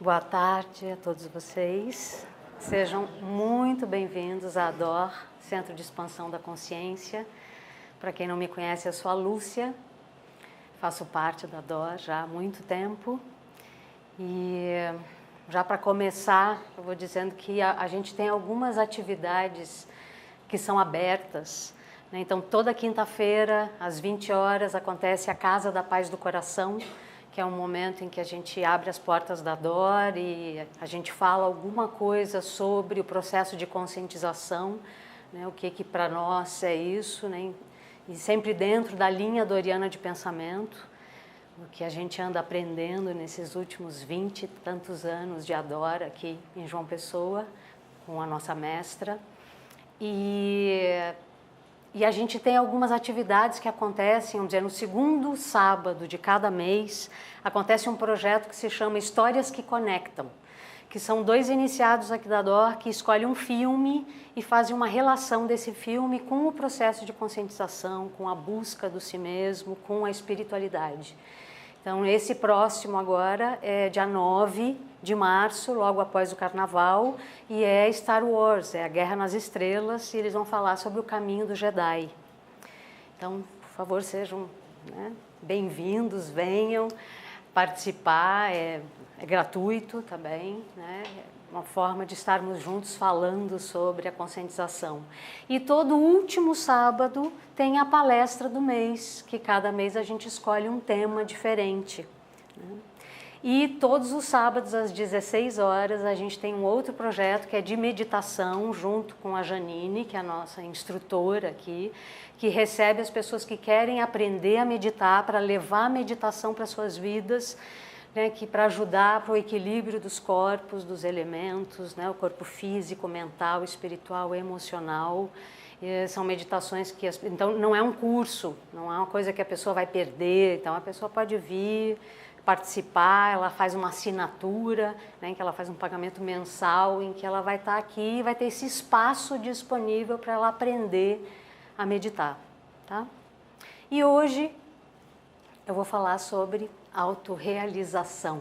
Boa tarde a todos vocês. Sejam muito bem-vindos à DOR, Centro de Expansão da Consciência. Para quem não me conhece, eu sou a Lúcia, faço parte da DOR já há muito tempo. E já para começar, eu vou dizendo que a gente tem algumas atividades que são abertas, né? Então, toda quinta-feira, às 20 horas, acontece a Casa da Paz do Coração, que é um momento em que a gente abre as portas da DOR e a gente fala alguma coisa sobre o processo de conscientização, né? O que para nós é isso, né? E sempre dentro da linha doriana de pensamento, o que a gente anda aprendendo nesses últimos 20 e tantos anos de DOR aqui em João Pessoa, com a nossa mestra. E a gente tem algumas atividades que acontecem, vamos dizer, no segundo sábado de cada mês, acontece um projeto que se chama Histórias que Conectam, que são dois iniciados aqui da DOR que escolhem um filme e fazem uma relação desse filme com o processo de conscientização, com a busca do si mesmo, com a espiritualidade. Então, esse próximo agora é dia 9 de março, logo após o Carnaval, e é Star Wars, é a Guerra nas Estrelas, e eles vão falar sobre o caminho do Jedi. Então, por favor, sejam, né, bem-vindos, venham participar, é gratuito também, né? Uma forma de estarmos juntos falando sobre a conscientização. E todo último sábado tem a palestra do mês, que cada mês a gente escolhe um tema diferente, né? E todos os sábados às 16 horas a gente tem um outro projeto que é de meditação, junto com a Janine, que é a nossa instrutora aqui, que recebe as pessoas que querem aprender a meditar, para levar a meditação para suas vidas, né, que para ajudar para o equilíbrio dos corpos, dos elementos, né, o corpo físico, mental, espiritual, emocional. E são meditações que... Então, não é um curso, não é uma coisa que a pessoa vai perder. Então, a pessoa pode vir, participar, ela faz uma assinatura, né, que ela faz um pagamento mensal, em que ela vai estar aqui e vai ter esse espaço disponível para ela aprender a meditar, tá? E hoje eu vou falar sobre autorrealização,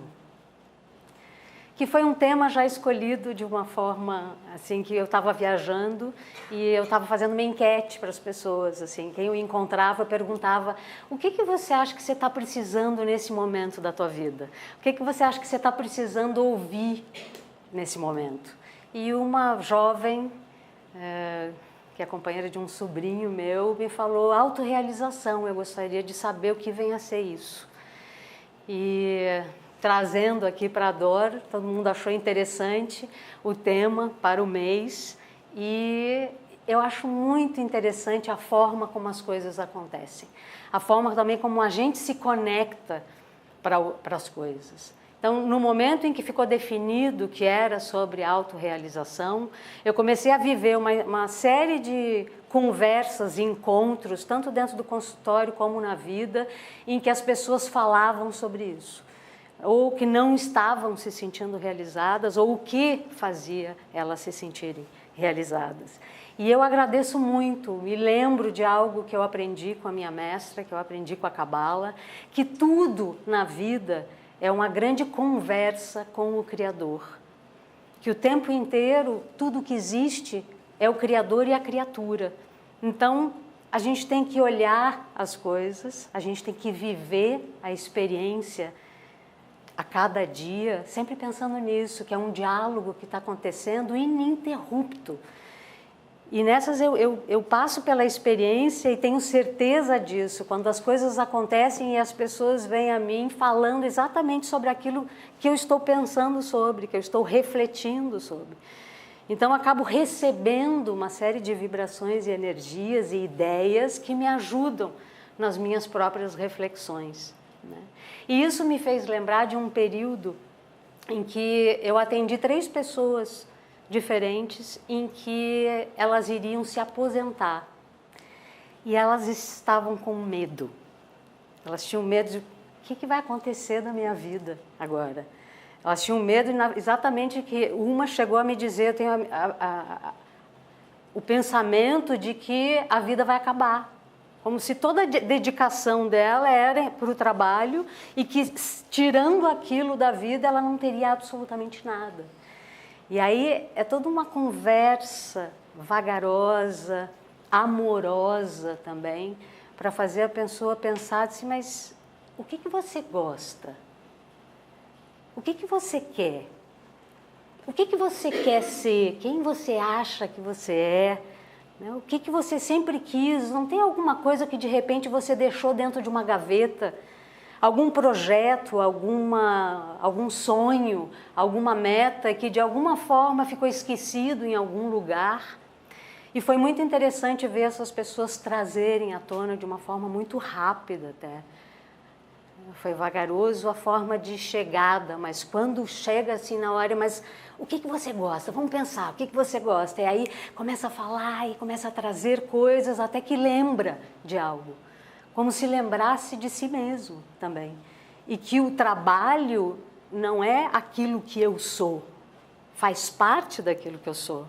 que foi um tema já escolhido de uma forma assim, que eu estava viajando e eu estava fazendo uma enquete para as pessoas, assim, quem eu encontrava eu perguntava: o que você acha que você está precisando nesse momento da tua vida? O que você acha que você está precisando ouvir nesse momento? E uma jovem, que é companheira de um sobrinho meu, me falou: autorrealização, eu gostaria de saber o que vem a ser isso. E trazendo aqui para a DOR, todo mundo achou interessante o tema para o mês, e eu acho muito interessante a forma como as coisas acontecem, a forma também como a gente se conecta para as coisas. Então, no momento em que ficou definido que era sobre autorrealização, eu comecei a viver uma série de conversas e encontros, tanto dentro do consultório como na vida, em que as pessoas falavam sobre isso, ou que não estavam se sentindo realizadas, ou o que fazia elas se sentirem realizadas. E eu agradeço muito, me lembro de algo que eu aprendi com a minha mestra, que eu aprendi com a Cabala, que tudo na vida é uma grande conversa com o Criador, que o tempo inteiro tudo que existe é o Criador e a criatura. Então, a gente tem que olhar as coisas, a gente tem que viver a experiência a cada dia, sempre pensando nisso, que é um diálogo que está acontecendo ininterrupto. E nessas eu passo pela experiência e tenho certeza disso, quando as coisas acontecem e as pessoas vêm a mim falando exatamente sobre aquilo que eu estou pensando sobre, que eu estou refletindo sobre. Então, acabo recebendo uma série de vibrações e energias e ideias que me ajudam nas minhas próprias reflexões, né? E isso me fez lembrar de um período em que eu atendi 3 pessoas diferentes, em que elas iriam se aposentar. E elas estavam com medo. Elas tinham medo de o que vai acontecer na minha vida agora. Elas tinham medo, exatamente, que uma chegou a me dizer: eu tenho o pensamento de que a vida vai acabar. Como se toda a dedicação dela era para o trabalho e que, tirando aquilo da vida, ela não teria absolutamente nada. E aí é toda uma conversa vagarosa, amorosa também, para fazer a pessoa pensar assim, mas o que você gosta? O que você quer? O que você quer ser? Quem você acha que você é? O que você sempre quis? Não tem alguma coisa que de repente você deixou dentro de uma gaveta? Algum projeto, algum sonho, alguma meta que de alguma forma ficou esquecido em algum lugar? E foi muito interessante ver essas pessoas trazerem à tona de uma forma muito rápida até. Foi vagaroso a forma de chegada, mas quando chega assim na hora, mas o que você gosta? Vamos pensar, o que você gosta? E aí começa a falar e começa a trazer coisas até que lembra de algo, como se lembrasse de si mesmo também. E que o trabalho não é aquilo que eu sou, faz parte daquilo que eu sou.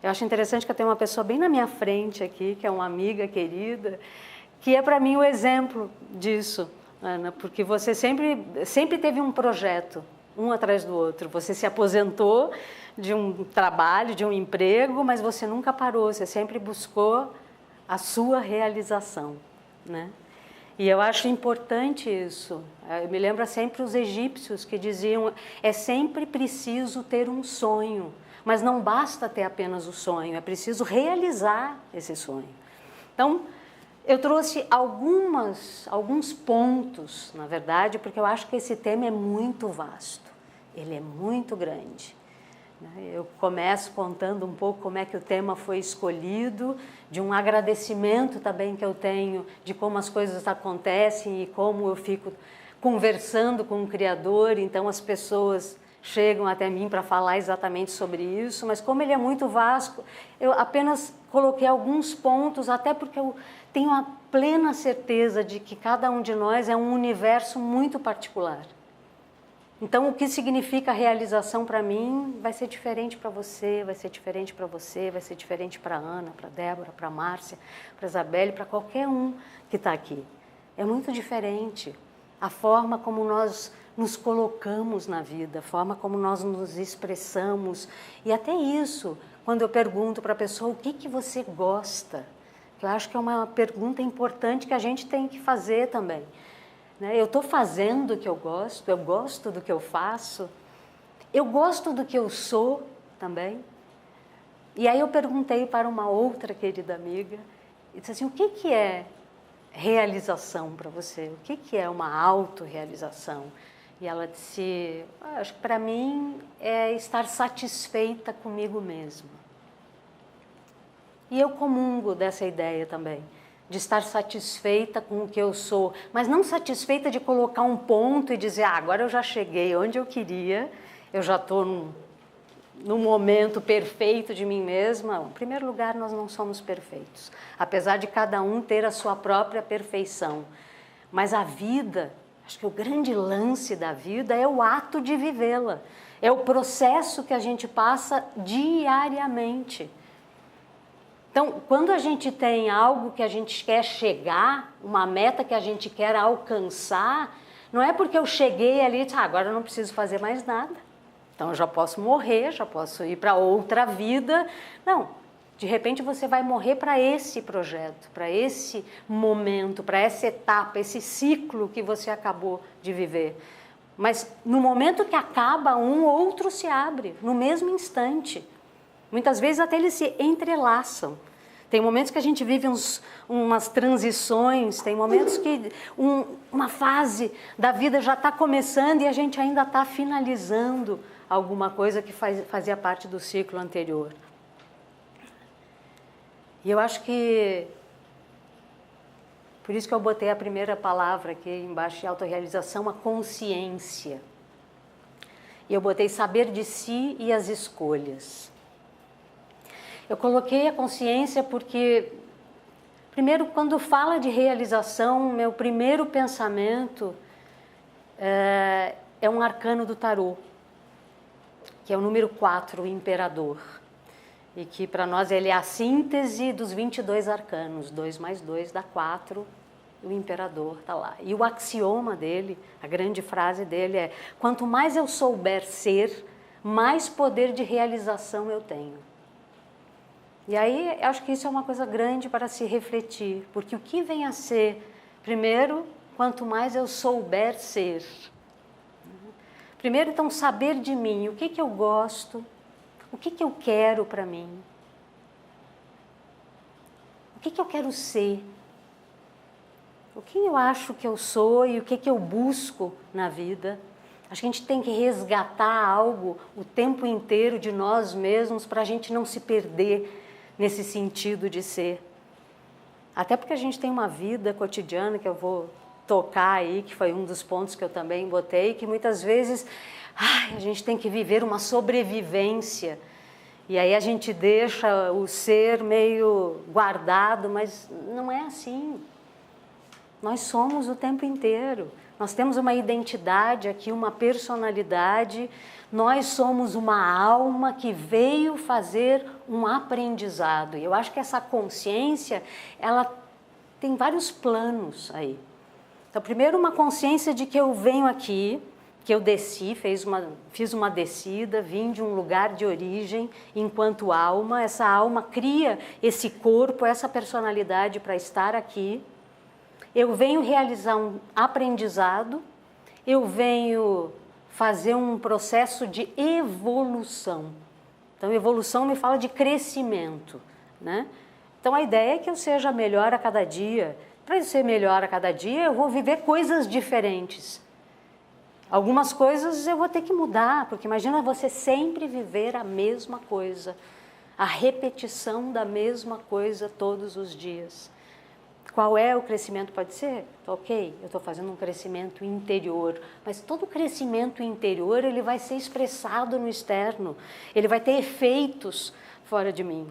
Eu acho interessante que eu tenho uma pessoa bem na minha frente aqui, que é uma amiga querida, que é para mim o exemplo disso. Ana, porque você sempre teve um projeto, um atrás do outro. Você se aposentou de um trabalho, de um emprego, mas você nunca parou, você sempre buscou a sua realização, né? E eu acho importante isso. Eu me lembro sempre os egípcios que diziam, é sempre preciso ter um sonho, mas não basta ter apenas o sonho, é preciso realizar esse sonho. Então, eu trouxe alguns pontos, na verdade, porque eu acho que esse tema é muito vasto, ele é muito grande. Eu começo contando um pouco como é que o tema foi escolhido, de um agradecimento também que eu tenho de como as coisas acontecem e como eu fico conversando com o Criador, então as pessoas chegam até mim para falar exatamente sobre isso, mas como ele é muito vasto, eu apenas coloquei alguns pontos, até porque eu tenho a plena certeza de que cada um de nós é um universo muito particular. Então, o que significa realização para mim vai ser diferente para você, vai ser diferente para você, vai ser diferente para a Ana, para a Débora, para a Márcia, para a Isabelle, para qualquer um que está aqui. É muito diferente a forma como nós nos colocamos na vida, a forma como nós nos expressamos. E até isso, quando eu pergunto para a pessoa o que você gosta, que eu acho que é uma pergunta importante que a gente tem que fazer também. Eu estou fazendo o que eu gosto do que eu faço, eu gosto do que eu sou também. E aí eu perguntei para uma outra querida amiga, e disse assim, o que é realização para você? O que é uma autorrealização? E ela disse, acho que para mim é estar satisfeita comigo mesma. E eu comungo dessa ideia também, de estar satisfeita com o que eu sou, mas não satisfeita de colocar um ponto e dizer, agora eu já cheguei onde eu queria, eu já estou no momento perfeito de mim mesma. Em primeiro lugar, nós não somos perfeitos, apesar de cada um ter a sua própria perfeição. Mas a vida, acho que o grande lance da vida é o ato de vivê-la, é o processo que a gente passa diariamente. Então, quando a gente tem algo que a gente quer chegar, uma meta que a gente quer alcançar, não é porque eu cheguei ali e disse, agora eu não preciso fazer mais nada. Então, eu já posso morrer, já posso ir para outra vida. Não, de repente você vai morrer para esse projeto, para esse momento, para essa etapa, esse ciclo que você acabou de viver. Mas no momento que acaba um, outro se abre, no mesmo instante. Muitas vezes até eles se entrelaçam. Tem momentos que a gente vive umas transições, tem momentos que uma fase da vida já está começando e a gente ainda está finalizando alguma coisa que fazia parte do ciclo anterior. E eu acho que, por isso que eu botei a primeira palavra aqui embaixo de autorrealização, a consciência. E eu botei saber de si e as escolhas. Eu coloquei a consciência porque, primeiro, quando fala de realização, meu primeiro pensamento é um arcano do tarô, que é o número 4, o imperador. e que para nós ele é a síntese dos 22 arcanos, 2 mais 2 dá 4, o imperador está lá. E o axioma dele, a grande frase dele é: quanto mais eu souber ser, mais poder de realização eu tenho. E aí, eu acho que isso é uma coisa grande para se refletir, porque o que vem a ser, primeiro, quanto mais eu souber ser. Primeiro, então, saber de mim, o que eu gosto, o que eu quero para mim, o que eu quero ser, o que eu acho que eu sou e o que eu busco na vida. Acho que a gente tem que resgatar algo o tempo inteiro de nós mesmos para a gente não se perder nesse sentido de ser. Até porque a gente tem uma vida cotidiana que eu vou tocar aí, que foi um dos pontos que eu também botei, que muitas vezes a gente tem que viver uma sobrevivência. E aí a gente deixa o ser meio guardado, mas não é assim. Nós somos o tempo inteiro. Nós temos uma identidade aqui, uma personalidade. Nós somos uma alma que veio fazer um aprendizado. E eu acho que essa consciência, ela tem vários planos aí. Então, primeiro, uma consciência de que eu venho aqui, que eu desci, fiz uma descida, vim de um lugar de origem enquanto alma. Essa alma cria esse corpo, essa personalidade para estar aqui. Eu venho realizar um aprendizado, eu venho fazer um processo de evolução. Então, evolução me fala de crescimento, né? Então, a ideia é que eu seja melhor a cada dia. Para eu ser melhor a cada dia, eu vou viver coisas diferentes. Algumas coisas eu vou ter que mudar, porque imagina você sempre viver a mesma coisa, a repetição da mesma coisa todos os dias. Qual é o crescimento? Pode ser? Ok, eu estou fazendo um crescimento interior, mas todo crescimento interior ele vai ser expressado no externo, ele vai ter efeitos fora de mim.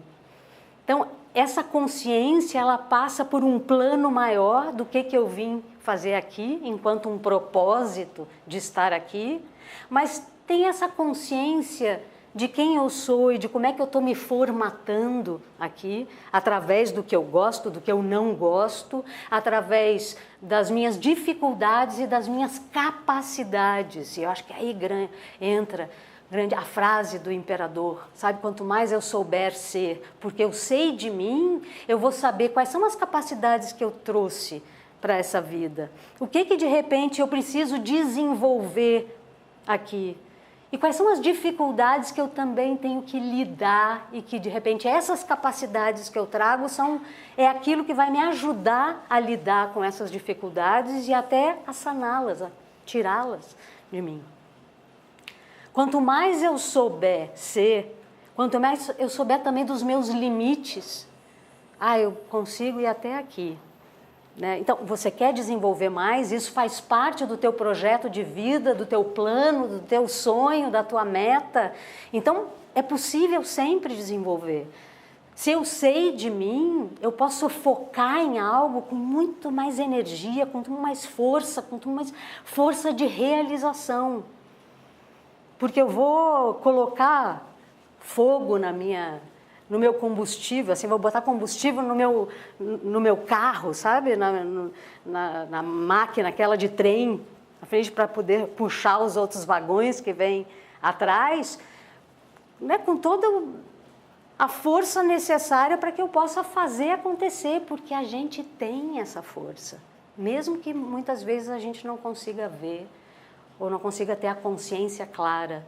Então, essa consciência, ela passa por um plano maior do que eu vim fazer aqui, enquanto um propósito de estar aqui, mas tem essa consciência de quem eu sou e de como é que eu estou me formatando aqui, através do que eu gosto, do que eu não gosto, através das minhas dificuldades e das minhas capacidades. E eu acho que aí entra a frase do imperador, sabe? Quanto mais eu souber ser, porque eu sei de mim, eu vou saber quais são as capacidades que eu trouxe para essa vida. O que de repente eu preciso desenvolver aqui? E quais são as dificuldades que eu também tenho que lidar e que, de repente, essas capacidades que eu trago é aquilo que vai me ajudar a lidar com essas dificuldades e até a saná-las, a tirá-las de mim. Quanto mais eu souber ser, quanto mais eu souber também dos meus limites, eu consigo ir até aqui. Né? Então, você quer desenvolver mais, isso faz parte do teu projeto de vida, do teu plano, do teu sonho, da tua meta. Então, é possível sempre desenvolver. Se eu sei de mim, eu posso focar em algo com muito mais energia, com muito mais força de realização. Porque eu vou colocar fogo no meu combustível, assim, vou botar combustível no meu carro, sabe? Na máquina, aquela de trem, na frente, para poder puxar os outros vagões que vêm atrás, né? Com toda a força necessária para que eu possa fazer acontecer, porque a gente tem essa força, mesmo que muitas vezes a gente não consiga ver, ou não consiga ter a consciência clara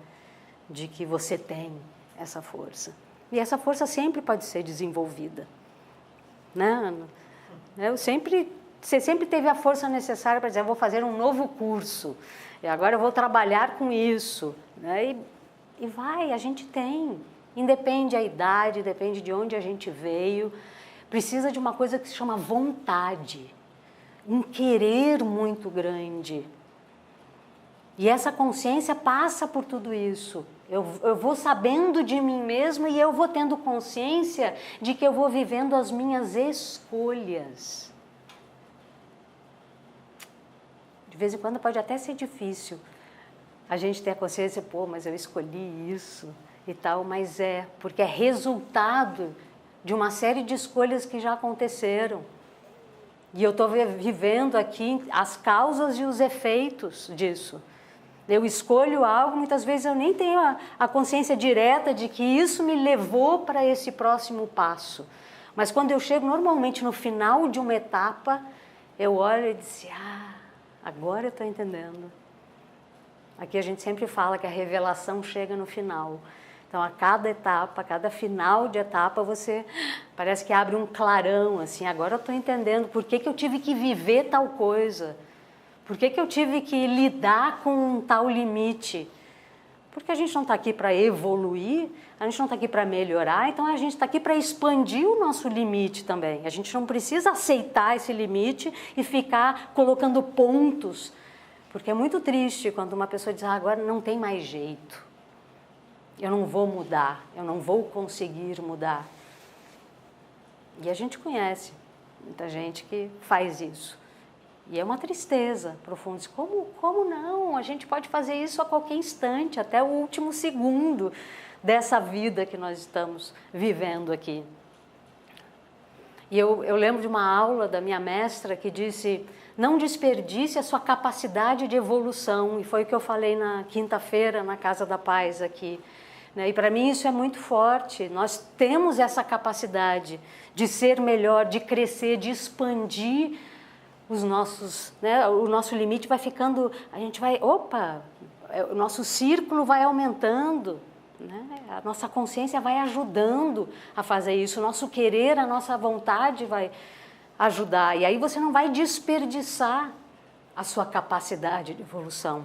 de que você tem essa força. E essa força sempre pode ser desenvolvida. Né? Você sempre teve a força necessária para dizer, eu vou fazer um novo curso, e agora eu vou trabalhar com isso. Né? A gente tem. Independe da idade, depende de onde a gente veio. Precisa de uma coisa que se chama vontade, um querer muito grande. E essa consciência passa por tudo isso. Eu vou sabendo de mim mesmo e eu vou tendo consciência de que eu vou vivendo as minhas escolhas. De vez em quando pode até ser difícil a gente ter a consciência, mas eu escolhi isso, e tal, mas porque é resultado de uma série de escolhas que já aconteceram. E eu estou vivendo aqui as causas e os efeitos disso. Eu escolho algo, muitas vezes eu nem tenho a consciência direta de que isso me levou para esse próximo passo. Mas quando eu chego normalmente no final de uma etapa, eu olho e digo, agora eu estou entendendo. Aqui a gente sempre fala que a revelação chega no final. Então, a cada etapa, a cada final de etapa, você parece que abre um clarão, assim, agora eu estou entendendo por que eu tive que viver tal coisa, por que eu tive que lidar com um tal limite. Porque a gente não está aqui para evoluir, a gente não está aqui para melhorar, então a gente está aqui para expandir o nosso limite também. A gente não precisa aceitar esse limite e ficar colocando pontos, porque é muito triste quando uma pessoa diz, agora não tem mais jeito. Eu não vou mudar, eu não vou conseguir mudar. E a gente conhece muita gente que faz isso. E é uma tristeza profunda. Como não? A gente pode fazer isso a qualquer instante, até o último segundo dessa vida que nós estamos vivendo aqui. E eu lembro de uma aula da minha mestra que disse, não desperdice a sua capacidade de evolução. E foi o que eu falei na quinta-feira, na Casa da Paz aqui. E para mim isso é muito forte, nós temos essa capacidade de ser melhor, de crescer, de expandir os nossos, o nosso limite vai ficando, a gente vai, o nosso círculo vai aumentando, a nossa consciência vai ajudando a fazer isso, o nosso querer, a nossa vontade vai ajudar, e aí você não vai desperdiçar a sua capacidade de evolução.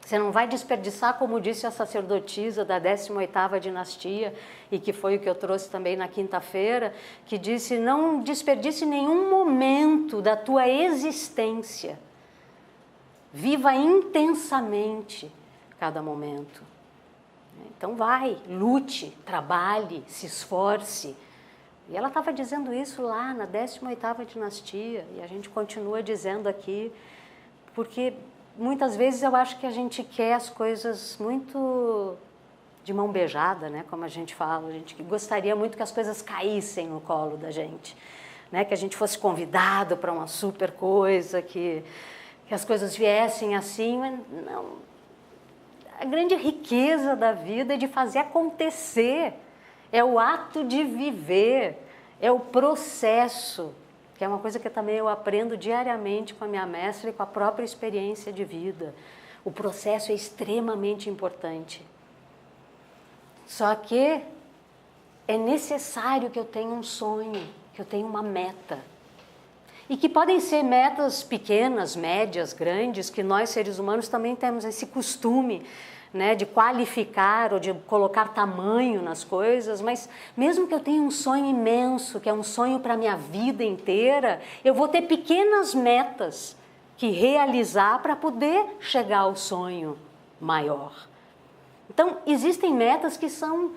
Você não vai desperdiçar, como disse a sacerdotisa da 18ª dinastia, e que foi o que eu trouxe também na quinta-feira, que disse, não desperdice nenhum momento da tua existência. Viva intensamente cada momento. Então vai, lute, trabalhe, se esforce. E ela estava dizendo isso lá na 18ª dinastia, e a gente continua dizendo aqui, porque muitas vezes eu acho que a gente quer as coisas muito de mão beijada, como a gente fala, a gente gostaria muito que as coisas caíssem no colo da gente, que a gente fosse convidado para uma super coisa, que as coisas viessem assim, mas não. A grande riqueza da vida é de fazer acontecer, é o ato de viver, é o processo, que é uma coisa que também eu aprendo diariamente com a minha mestra e com a própria experiência de vida. O processo é extremamente importante. Só que é necessário que eu tenha um sonho, que eu tenha uma meta. E que podem ser metas pequenas, médias, grandes, que nós seres humanos também temos esse costume, de qualificar ou de colocar tamanho nas coisas, mas mesmo que eu tenha um sonho imenso, que é um sonho para a minha vida inteira, eu vou ter pequenas metas que realizar para poder chegar ao sonho maior. Então, existem metas que são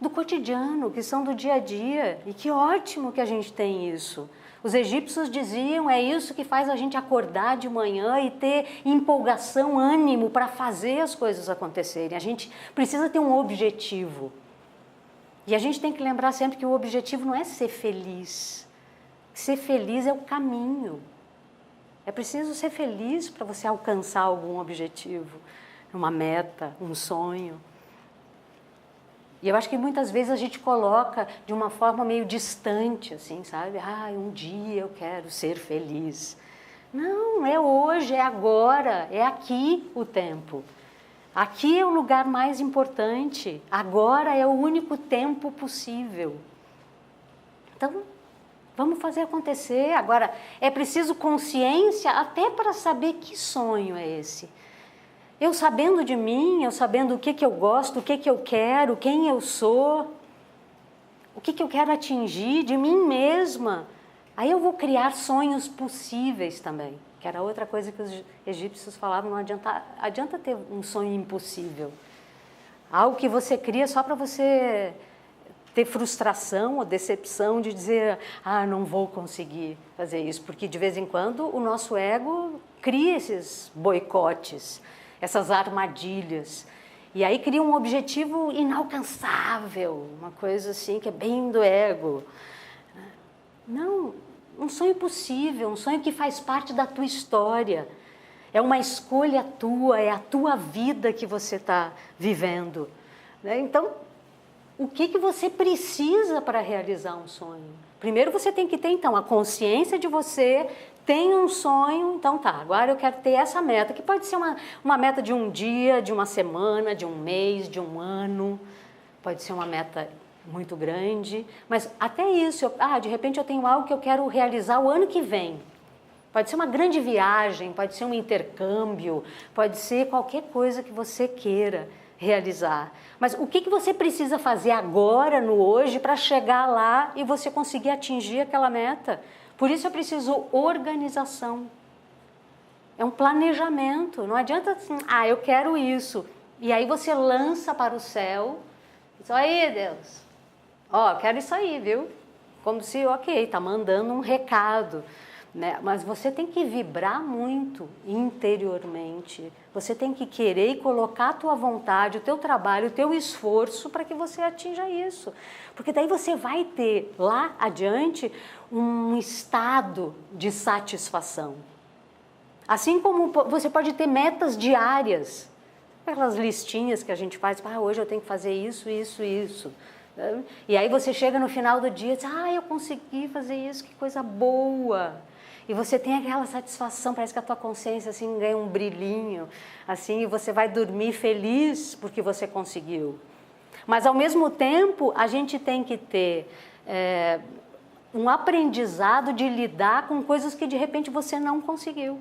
do cotidiano, que são do dia a dia, e que ótimo que a gente tem isso. Os egípcios diziam, é isso que faz a gente acordar de manhã e ter empolgação, ânimo para fazer as coisas acontecerem. A gente precisa ter um objetivo. E a gente tem que lembrar sempre que o objetivo não é ser feliz. Ser feliz é o caminho. É preciso ser feliz para você alcançar algum objetivo, uma meta, um sonho. E eu acho que muitas vezes a gente coloca de uma forma meio distante, assim, sabe? Um dia eu quero ser feliz. Não, é hoje, é agora, é aqui o tempo. Aqui é o lugar mais importante, agora é o único tempo possível. Então, vamos fazer acontecer. Agora, é preciso consciência até para saber que sonho é esse. Eu sabendo de mim, eu sabendo o que eu gosto, o que eu quero, quem eu sou, o que eu quero atingir de mim mesma, aí eu vou criar sonhos possíveis também, que era outra coisa que os egípcios falavam, não adianta ter um sonho impossível. Algo que você cria só para você ter frustração ou decepção de dizer, não vou conseguir fazer isso, porque de vez em quando o nosso ego cria esses boicotes, essas armadilhas. E aí cria um objetivo inalcançável, uma coisa assim que é bem do ego. Não, um sonho possível, um sonho que faz parte da tua história. É uma escolha tua, é a tua vida que você está vivendo. Então, o que você precisa para realizar um sonho? Primeiro você tem que ter, então, a consciência de você tem um sonho, então tá, agora eu quero ter essa meta, que pode ser uma meta de um dia, de uma semana, de um mês, de um ano, pode ser uma meta muito grande, mas até isso, de repente eu tenho algo que eu quero realizar o ano que vem. Pode ser uma grande viagem, pode ser um intercâmbio, pode ser qualquer coisa que você queira realizar. Mas o que você precisa fazer agora, no hoje, para chegar lá e você conseguir atingir aquela meta? Por isso eu preciso organização. É um planejamento. Não adianta assim, eu quero isso. E aí você lança para o céu. Diz, aí, Deus, eu quero isso aí, viu? Como se, tá mandando um recado. Né? Mas você tem que vibrar muito interiormente. Você tem que querer e colocar a tua vontade, o teu trabalho, o teu esforço para que você atinja isso. Porque daí você vai ter lá adiante um estado de satisfação. Assim como você pode ter metas diárias, aquelas listinhas que a gente faz, hoje eu tenho que fazer isso, isso, isso. E aí você chega no final do dia e diz, eu consegui fazer isso, que coisa boa. E você tem aquela satisfação, parece que a tua consciência assim ganha um brilhinho, assim, e você vai dormir feliz porque você conseguiu. Mas ao mesmo tempo, a gente tem que ter um aprendizado de lidar com coisas que de repente você não conseguiu.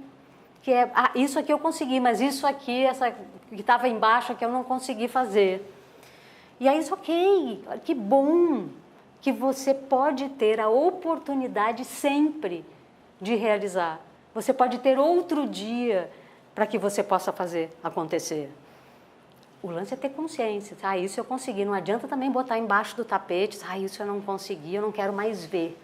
Que é, isso aqui eu consegui, mas isso aqui, essa que estava embaixo aqui eu não consegui fazer. E aí isso que bom que você pode ter a oportunidade sempre de realizar. Você pode ter outro dia para que você possa fazer acontecer. O lance é ter consciência. Isso eu consegui. Não adianta também botar embaixo do tapete. Isso eu não consegui, eu não quero mais ver.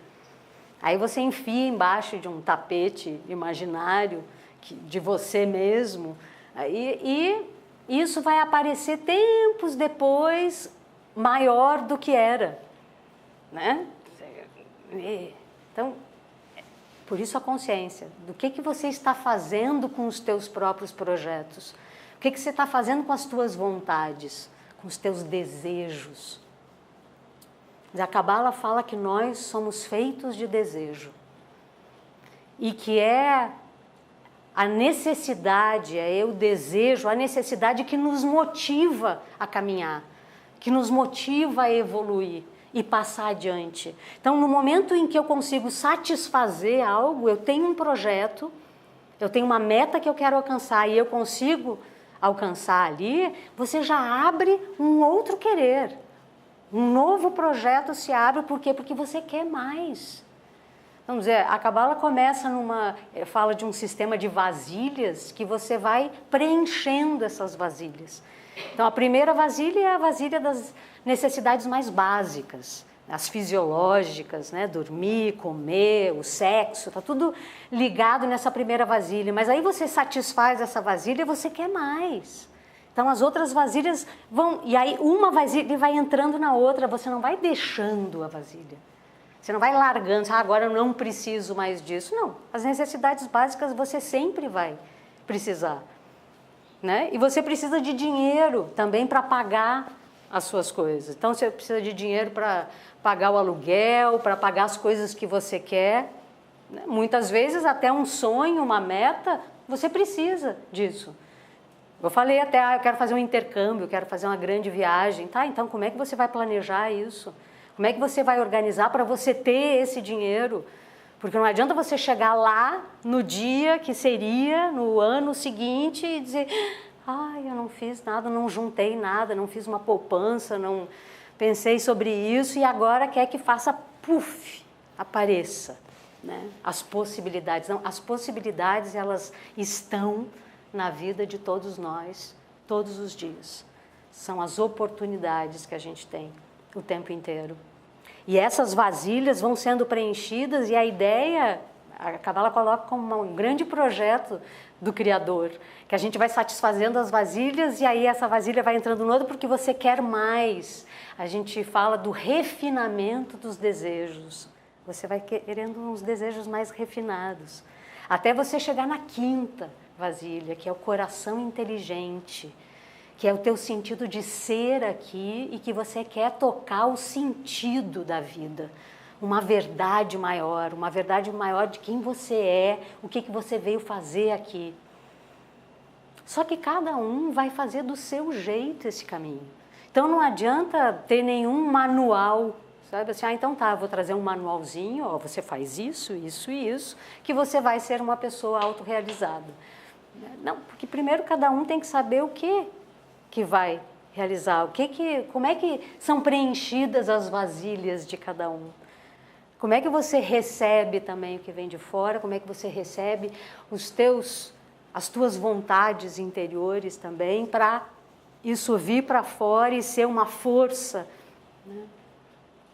Aí você enfia embaixo de um tapete imaginário de você mesmo. E isso vai aparecer tempos depois maior do que era. Né? Então, por isso a consciência do que você está fazendo com os teus próprios projetos. O que você está fazendo com as tuas vontades, com os teus desejos. A Cabala fala que nós somos feitos de desejo. E que é a necessidade, o desejo, a necessidade que nos motiva a caminhar, que nos motiva a evoluir e passar adiante. Então, no momento em que eu consigo satisfazer algo, eu tenho um projeto, eu tenho uma meta que eu quero alcançar e eu consigo alcançar ali, você já abre um outro querer. Um novo projeto se abre, por quê? Porque você quer mais. Vamos dizer, a Cabala começa fala de um sistema de vasilhas que você vai preenchendo essas vasilhas. Então, a primeira vasilha é a vasilha das necessidades mais básicas, as fisiológicas, né? Dormir, comer, o sexo, está tudo ligado nessa primeira vasilha. Mas aí você satisfaz essa vasilha e você quer mais. Então, as outras vasilhas vão... E aí, uma vasilha vai entrando na outra, você não vai deixando a vasilha. Você não vai largando, agora eu não preciso mais disso. Não, as necessidades básicas você sempre vai precisar. Né? E você precisa de dinheiro também para pagar as suas coisas. Então, você precisa de dinheiro para pagar o aluguel, para pagar as coisas que você quer. Né? Muitas vezes, até um sonho, uma meta, você precisa disso. Eu falei até, eu quero fazer um intercâmbio, eu quero fazer uma grande viagem. Tá, então, como é que você vai planejar isso? Como é que você vai organizar para você ter esse dinheiro? Porque não adianta você chegar lá no dia que seria, no ano seguinte, e dizer, eu não fiz nada, não juntei nada, não fiz uma poupança, não pensei sobre isso e agora quer que faça, apareça. Né? As possibilidades. Não, as possibilidades, elas estão na vida de todos nós, todos os dias. São as oportunidades que a gente tem o tempo inteiro. E essas vasilhas vão sendo preenchidas e a ideia, A Kabbalah coloca como um grande projeto do Criador, que a gente vai satisfazendo as vasilhas e aí essa vasilha vai entrando no outro porque você quer mais. A gente fala do refinamento dos desejos. Você vai querendo uns desejos mais refinados. Até você chegar na quinta vasilha, que é o coração inteligente, que é o teu sentido de ser aqui e que você quer tocar o sentido da vida. Uma verdade maior de quem você é, o que você veio fazer aqui. Só que cada um vai fazer do seu jeito esse caminho. Então não adianta ter nenhum manual, sabe? Assim, então tá, vou trazer um manualzinho, ó, você faz isso, isso e isso, que você vai ser uma pessoa autorrealizada. Não, porque primeiro cada um tem que saber o que vai realizar, como é que são preenchidas as vasilhas de cada um. Como é que você recebe também o que vem de fora, como é que você recebe as tuas vontades interiores também, para isso vir para fora e ser uma força, né,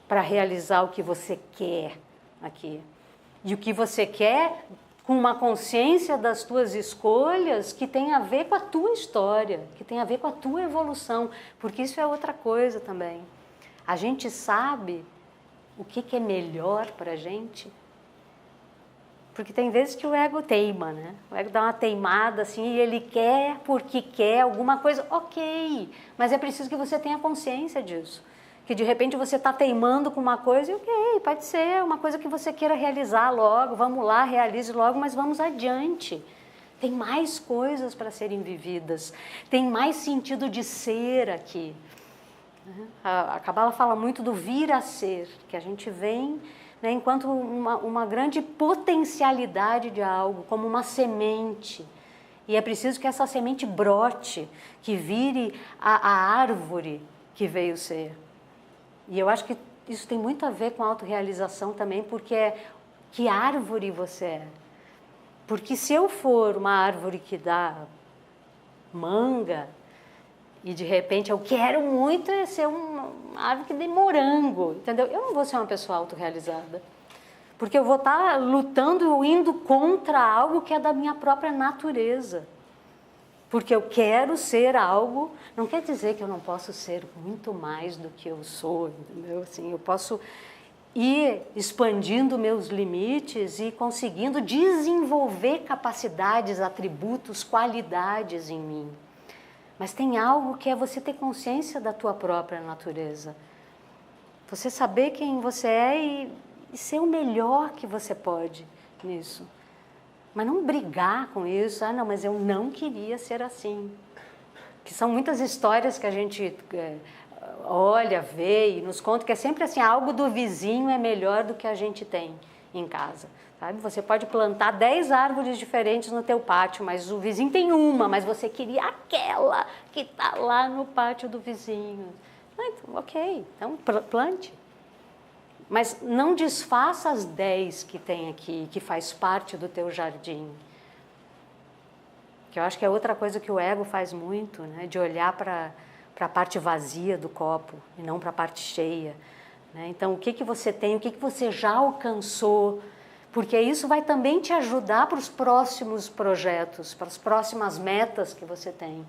para realizar o que você quer aqui. E o que você quer com uma consciência das tuas escolhas que tem a ver com a tua história, que tem a ver com a tua evolução, porque isso é outra coisa também. A gente sabe o que é melhor para a gente, porque tem vezes que o ego teima, né? O ego dá uma teimada assim e ele quer porque quer alguma coisa, ok, mas é preciso que você tenha consciência disso. Que de repente você está teimando com uma coisa e ok, pode ser uma coisa que você queira realizar logo, vamos lá, realize logo, mas vamos adiante. Tem mais coisas para serem vividas, tem mais sentido de ser aqui. A Kabbalah fala muito do vir a ser, que a gente vem, né, enquanto uma grande potencialidade de algo, como uma semente. E é preciso que essa semente brote, que vire a árvore que veio ser. E eu acho que isso tem muito a ver com a autorrealização também, porque é que árvore você é. Porque se eu for uma árvore que dá manga, e de repente eu quero muito ser uma árvore que dê morango, entendeu? Eu não vou ser uma pessoa autorrealizada. Porque eu vou estar lutando ou indo contra algo que é da minha própria natureza. Porque eu quero ser algo, não quer dizer que eu não posso ser muito mais do que eu sou, entendeu? Assim, eu posso ir expandindo meus limites e conseguindo desenvolver capacidades, atributos, qualidades em mim. Mas tem algo que é você ter consciência da tua própria natureza. Você saber quem você é e ser o melhor que você pode nisso. Mas não brigar com isso, não, mas eu não queria ser assim. Que são muitas histórias que a gente olha, vê e nos conta que é sempre assim, algo do vizinho é melhor do que a gente tem em casa. Sabe? Você pode plantar 10 árvores diferentes no teu pátio, mas o vizinho tem uma, mas você queria aquela que está lá no pátio do vizinho. Ok, então plante. Mas não desfaça as 10 que tem aqui, que faz parte do teu jardim. Que eu acho que é outra coisa que o ego faz muito, né? De olhar para a parte vazia do copo e não para a parte cheia. Né? Então, o que você tem, o que você já alcançou, porque isso vai também te ajudar para os próximos projetos, para as próximas metas que você tem.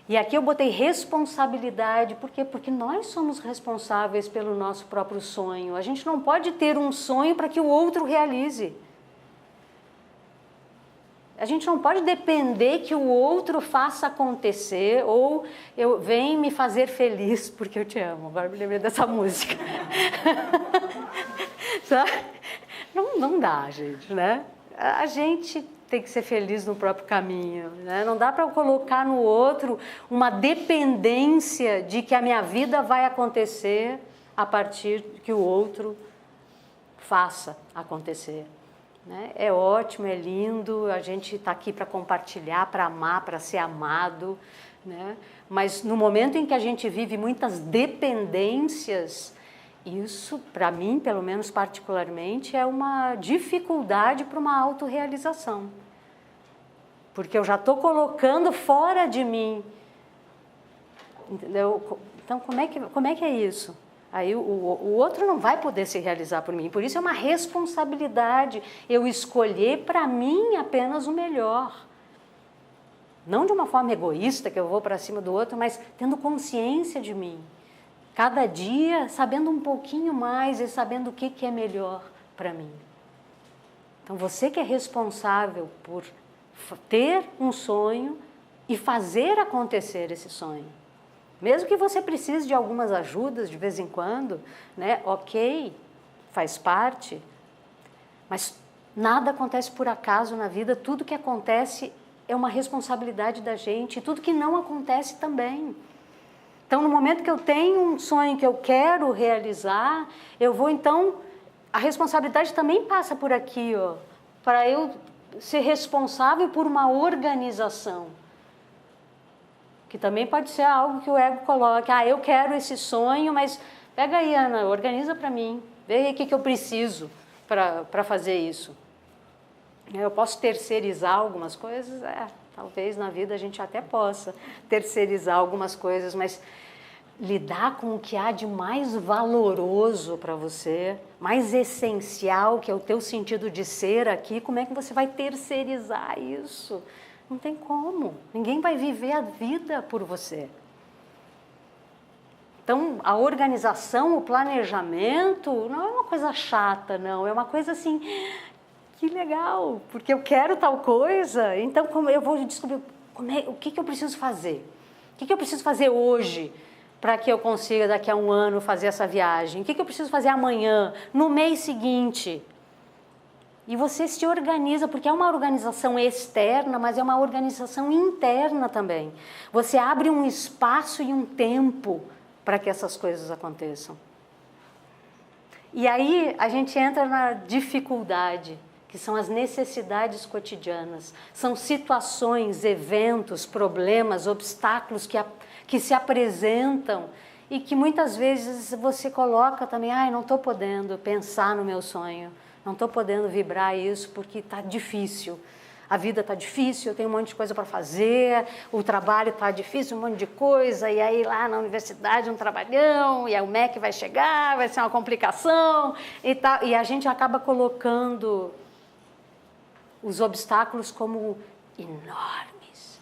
E aqui eu botei responsabilidade, por quê? Porque nós somos responsáveis pelo nosso próprio sonho. A gente não pode ter um sonho para que o outro realize. A gente não pode depender que o outro faça acontecer ou eu venho me fazer feliz porque eu te amo. Agora me lembrei dessa música. Não dá, gente, né? A gente tem que ser feliz no próprio caminho, né? Não dá para eu colocar no outro uma dependência de que a minha vida vai acontecer a partir que o outro faça acontecer. Né? É ótimo, é lindo, a gente está aqui para compartilhar, para amar, para ser amado, né? Mas no momento em que a gente vive muitas dependências, isso, para mim, pelo menos particularmente, é uma dificuldade para uma autorrealização. Porque eu já estou colocando fora de mim. Entendeu? Então, como é que é isso? Aí o outro não vai poder se realizar por mim. Por isso é uma responsabilidade eu escolher para mim apenas o melhor. Não de uma forma egoísta, que eu vou para cima do outro, mas tendo consciência de mim. Cada dia sabendo um pouquinho mais e sabendo o que é melhor para mim. Então você que é responsável por ter um sonho e fazer acontecer esse sonho. Mesmo que você precise de algumas ajudas de vez em quando, né? Ok, faz parte, mas nada acontece por acaso na vida, tudo que acontece é uma responsabilidade da gente, e tudo que não acontece também. Então, no momento que eu tenho um sonho que eu quero realizar, eu vou então, a responsabilidade também passa por aqui, ó, para eu ser responsável por uma organização. Que também pode ser algo que o ego coloca, eu quero esse sonho, mas pega aí, Ana, organiza para mim, vê aí o que eu preciso para fazer isso. Eu posso terceirizar algumas coisas? Talvez na vida a gente até possa terceirizar algumas coisas, mas lidar com o que há de mais valoroso para você, mais essencial, que é o teu sentido de ser aqui, como é que você vai terceirizar isso? Não tem como. Ninguém vai viver a vida por você. Então, a organização, o planejamento, não é uma coisa chata, não. É uma coisa assim, que legal, porque eu quero tal coisa, então como eu vou descobrir o que eu preciso fazer. O que eu preciso fazer hoje para que eu consiga, daqui a um ano, fazer essa viagem? O que eu preciso fazer amanhã, no mês seguinte? E você se organiza, porque é uma organização externa, mas é uma organização interna também. Você abre um espaço e um tempo para que essas coisas aconteçam. E aí a gente entra na dificuldade, que são as necessidades cotidianas. São situações, eventos, problemas, obstáculos que se apresentam e que muitas vezes você coloca também, não estou podendo pensar no meu sonho. Não estou podendo vibrar isso porque está difícil. A vida está difícil, eu tenho um monte de coisa para fazer, o trabalho está difícil, um monte de coisa, e aí lá na universidade um trabalhão, e aí o MEC vai chegar, vai ser uma complicação, e a gente acaba colocando os obstáculos como enormes.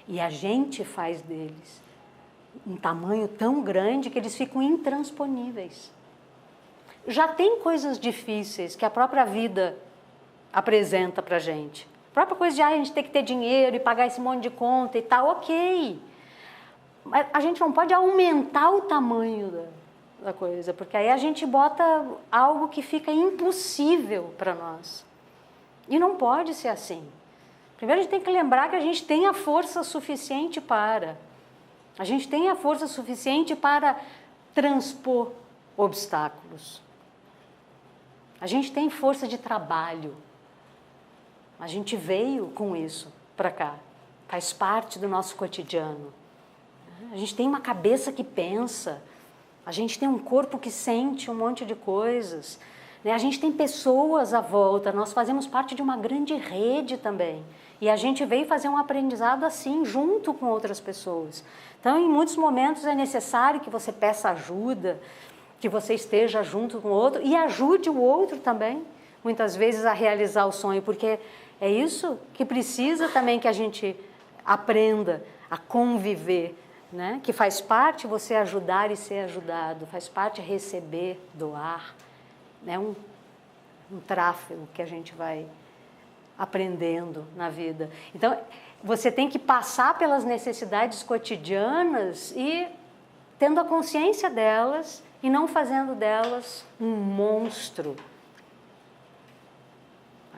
E a gente faz deles um tamanho tão grande que eles ficam intransponíveis. Já tem coisas difíceis que a própria vida apresenta para a gente. A própria coisa de a gente ter que ter dinheiro e pagar esse monte de conta e tal, ok. Mas a gente não pode aumentar o tamanho da coisa, porque aí a gente bota algo que fica impossível para nós. E não pode ser assim. Primeiro a gente tem que lembrar que a gente tem a força suficiente para. A gente tem a força suficiente para transpor obstáculos. A gente tem força de trabalho. A gente veio com isso para cá. Faz parte do nosso cotidiano. A gente tem uma cabeça que pensa. A gente tem um corpo que sente um monte de coisas. A gente tem pessoas à volta. Nós fazemos parte de uma grande rede também. E a gente veio fazer um aprendizado assim, junto com outras pessoas. Então, em muitos momentos é necessário que você peça ajuda, que você esteja junto com o outro e ajude o outro também, muitas vezes, a realizar o sonho, porque é isso que precisa também que a gente aprenda a conviver, né? Que faz parte você ajudar e ser ajudado, faz parte receber, doar, né? Um tráfego que a gente vai aprendendo na vida. Então, você tem que passar pelas necessidades cotidianas e tendo a consciência delas e não fazendo delas um monstro.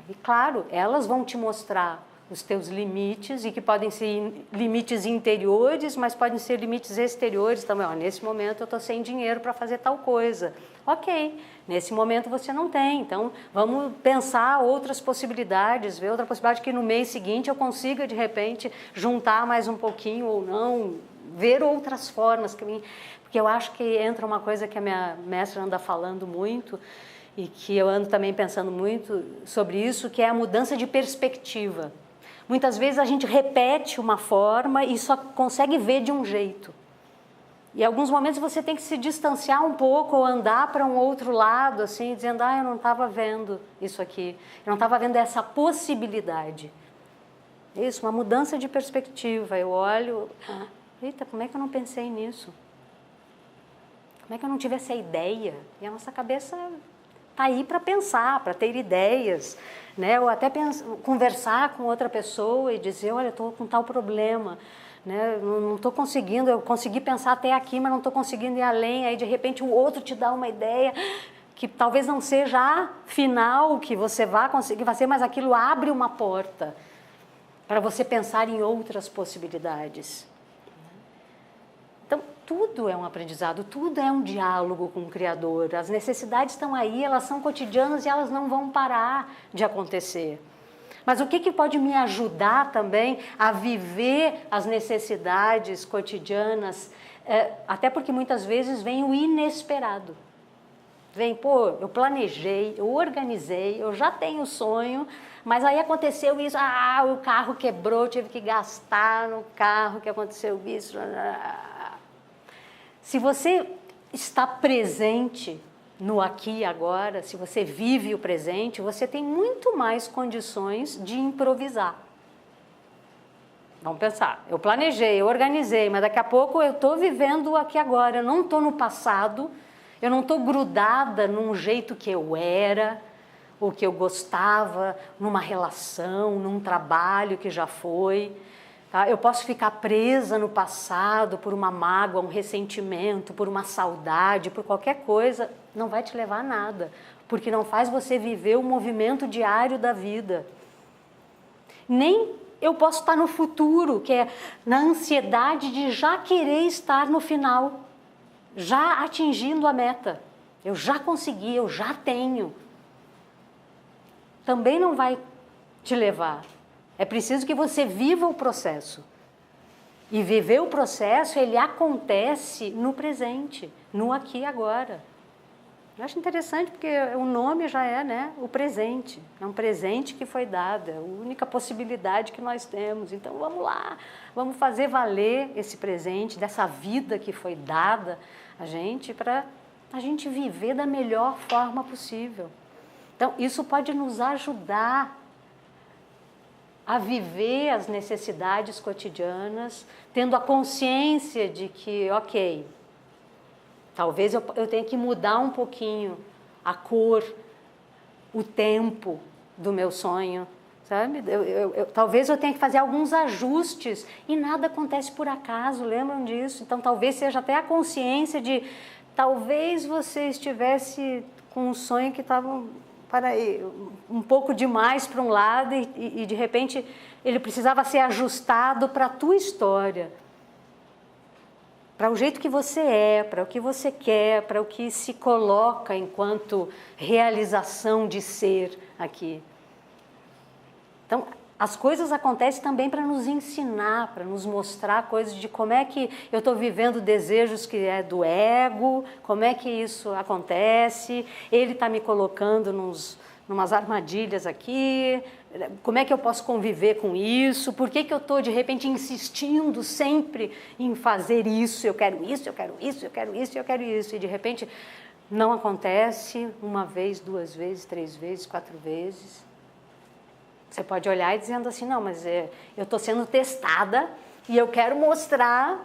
E claro, elas vão te mostrar os teus limites e que podem ser limites interiores, mas podem ser limites exteriores também. Nesse momento eu estou sem dinheiro para fazer tal coisa. Ok, nesse momento você não tem, então vamos pensar outras possibilidades, ver outra possibilidade que no mês seguinte eu consiga de repente juntar mais um pouquinho ou não, ver outras formas, porque eu acho que entra uma coisa que a minha mestra anda falando muito e que eu ando também pensando muito sobre isso, que é a mudança de perspectiva. Muitas vezes a gente repete uma forma e só consegue ver de um jeito. E em alguns momentos você tem que se distanciar um pouco ou andar para um outro lado, assim, dizendo, eu não estava vendo isso aqui, eu não estava vendo essa possibilidade. Isso, uma mudança de perspectiva. Eu olho, eita, como é que eu não pensei nisso? Como é que eu não tive essa ideia? E a nossa cabeça está aí para pensar, para ter ideias, né? Ou até conversar com outra pessoa e dizer, olha, estou com tal problema, né? Não estou conseguindo, eu consegui pensar até aqui, mas não estou conseguindo ir além. Aí, de repente, o outro te dá uma ideia que talvez não seja a final que você vai conseguir fazer, mas aquilo abre uma porta para você pensar em outras possibilidades. Então, tudo é um aprendizado, tudo é um diálogo com o Criador. As necessidades estão aí, elas são cotidianas e elas não vão parar de acontecer. Mas o que pode me ajudar também a viver as necessidades cotidianas? Até porque muitas vezes vem o inesperado. Vem, eu planejei, eu organizei, eu já tenho sonho, mas aí aconteceu isso, o carro quebrou, tive que gastar no carro, que aconteceu isso. Se você está presente no aqui e agora, se você vive o presente, você tem muito mais condições de improvisar. Vamos pensar, eu planejei, eu organizei, mas daqui a pouco eu estou vivendo o aqui e agora, eu não estou no passado, eu não estou grudada num jeito que eu era, ou que eu gostava, numa relação, num trabalho que já foi. Tá? Eu posso ficar presa no passado por uma mágoa, um ressentimento, por uma saudade, por qualquer coisa, não vai te levar a nada, porque não faz você viver o movimento diário da vida. Nem eu posso estar no futuro, que é na ansiedade de já querer estar no final, já atingindo a meta. Eu já consegui, eu já tenho. Também não vai te levar. É preciso que você viva o processo. E viver o processo, ele acontece no presente, no aqui e agora. Eu acho interessante porque o nome já é, né, o presente. É um presente que foi dado, é a única possibilidade que nós temos. Então vamos lá, vamos fazer valer esse presente, dessa vida que foi dada a gente, para a gente viver da melhor forma possível. Então isso pode nos ajudar a viver as necessidades cotidianas, tendo a consciência de que, ok, talvez eu tenha que mudar um pouquinho a cor, o tempo do meu sonho, sabe? Talvez eu tenha que fazer alguns ajustes e nada acontece por acaso, lembram disso? Então talvez seja até a consciência de, talvez você estivesse com um sonho que estava um pouco demais para um lado e de repente ele precisava ser ajustado para a tua história, para o jeito que você é, para o que você quer, para o que se coloca enquanto realização de ser aqui. Então, as coisas acontecem também para nos ensinar, para nos mostrar coisas de como é que eu estou vivendo desejos que é do ego, como é que isso acontece, ele está me colocando numas armadilhas aqui, como é que eu posso conviver com isso, por que eu estou de repente insistindo sempre em fazer isso, eu quero isso, eu quero isso, eu quero isso, eu quero isso, e de repente não acontece uma vez, 2 vezes, 3 vezes, 4 vezes. Você pode olhar e dizendo assim, não, mas eu estou sendo testada e eu quero mostrar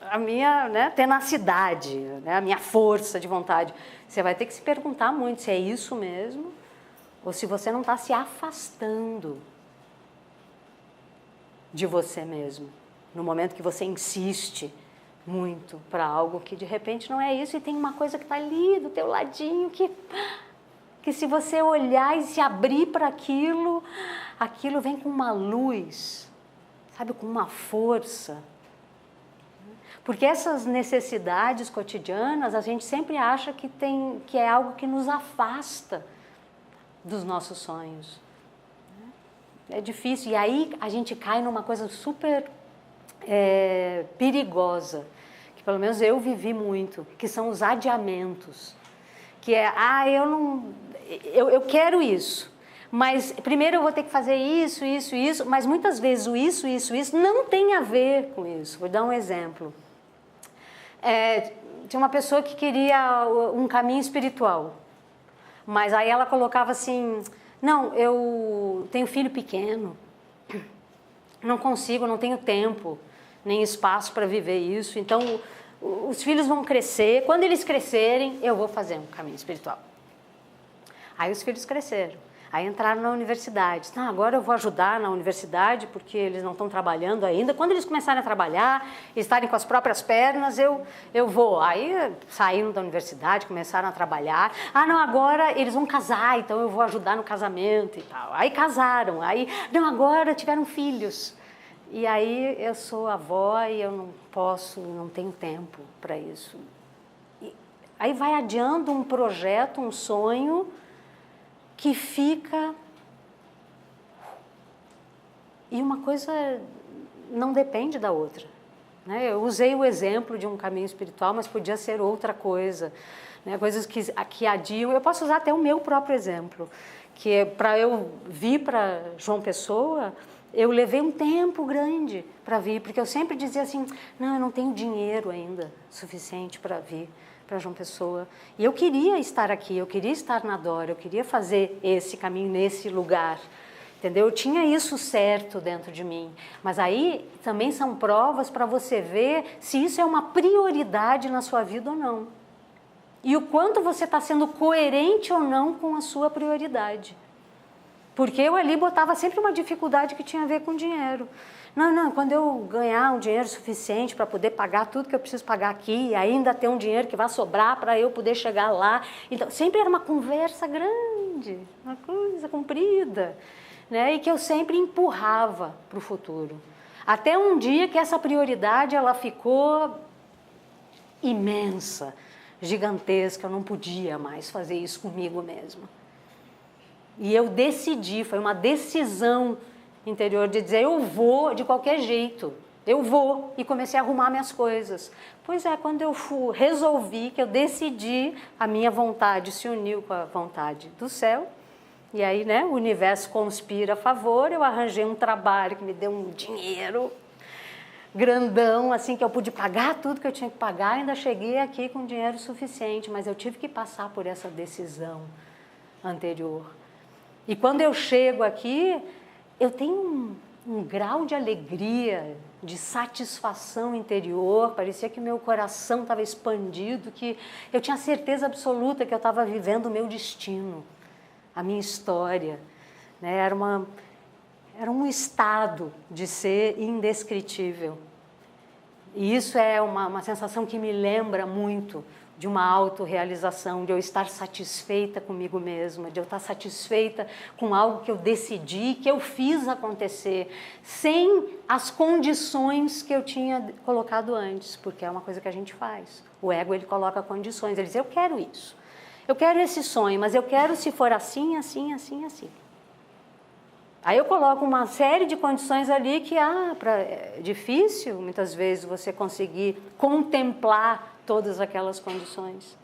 a minha, né, tenacidade, né, a minha força de vontade. Você vai ter que se perguntar muito se é isso mesmo ou se você não está se afastando de você mesmo, no momento que você insiste muito para algo que de repente não é isso e tem uma coisa que está ali do teu ladinho que se você olhar e se abrir para aquilo, aquilo vem com uma luz, sabe, com uma força. Porque essas necessidades cotidianas, a gente sempre acha que é algo que nos afasta dos nossos sonhos. É difícil, e aí a gente cai numa coisa super perigosa, que pelo menos eu vivi muito, que são os adiamentos. Que é, eu quero isso, mas primeiro eu vou ter que fazer isso, mas muitas vezes o isso não tem a ver com isso. Vou dar um exemplo. tinha uma pessoa que queria um caminho espiritual, mas aí ela colocava assim, não, eu tenho filho pequeno, não consigo, não tenho tempo, nem espaço para viver isso, então os filhos vão crescer, quando eles crescerem, eu vou fazer um caminho espiritual. Aí os filhos cresceram, aí entraram na universidade. Não, agora eu vou ajudar na universidade, porque eles não estão trabalhando ainda. Quando eles começarem a trabalhar, estarem com as próprias pernas, eu vou. Aí saíram da universidade, começaram a trabalhar. Ah, não, agora eles vão casar, então eu vou ajudar no casamento e tal. Aí casaram, aí, não, agora tiveram filhos. E aí eu sou avó e eu não posso, não tenho tempo para isso. E aí vai adiando um projeto, um sonho que fica... E uma coisa não depende da outra, né? Eu usei o exemplo de um caminho espiritual, mas podia ser outra coisa, né? Coisas que adiam. Eu posso usar até o meu próprio exemplo, que é para eu vir para João Pessoa... Eu levei um tempo grande para vir, porque eu sempre dizia assim, não, eu não tenho dinheiro ainda suficiente para vir para João Pessoa. E eu queria estar aqui, eu queria estar na Dora, eu queria fazer esse caminho nesse lugar, entendeu? Eu tinha isso certo dentro de mim. Mas aí também são provas para você ver se isso é uma prioridade na sua vida ou não. E o quanto você está sendo coerente ou não com a sua prioridade. Porque eu ali botava sempre uma dificuldade que tinha a ver com dinheiro. Não, quando eu ganhar um dinheiro suficiente para poder pagar tudo que eu preciso pagar aqui, e ainda ter um dinheiro que vai sobrar para eu poder chegar lá. Então, sempre era uma conversa grande, uma coisa comprida, né? E que eu sempre empurrava para o futuro. Até um dia que essa prioridade ela ficou imensa, gigantesca, eu não podia mais fazer isso comigo mesma. E eu decidi, foi uma decisão interior de dizer, eu vou de qualquer jeito, eu vou, e comecei a arrumar minhas coisas. Pois é, quando eu resolvi, que eu decidi, a minha vontade se uniu com a vontade do céu, e aí, né, o universo conspira a favor, eu arranjei um trabalho que me deu um dinheiro grandão, assim, que eu pude pagar tudo que eu tinha que pagar, ainda cheguei aqui com dinheiro suficiente, mas eu tive que passar por essa decisão anterior. E quando eu chego aqui, eu tenho um grau de alegria, de satisfação interior, parecia que meu coração estava expandido, que eu tinha certeza absoluta que eu estava vivendo o meu destino, a minha história, né? Era um estado de ser indescritível. E isso é uma sensação que me lembra muito de uma autorrealização, de eu estar satisfeita comigo mesma, de eu estar satisfeita com algo que eu decidi, que eu fiz acontecer, sem as condições que eu tinha colocado antes, porque é uma coisa que a gente faz. O ego, ele coloca condições, ele diz, eu quero isso, eu quero esse sonho, mas eu quero se for assim, assim, assim, assim. Aí eu coloco uma série de condições ali que é difícil, muitas vezes, você conseguir contemplar todas aquelas condições.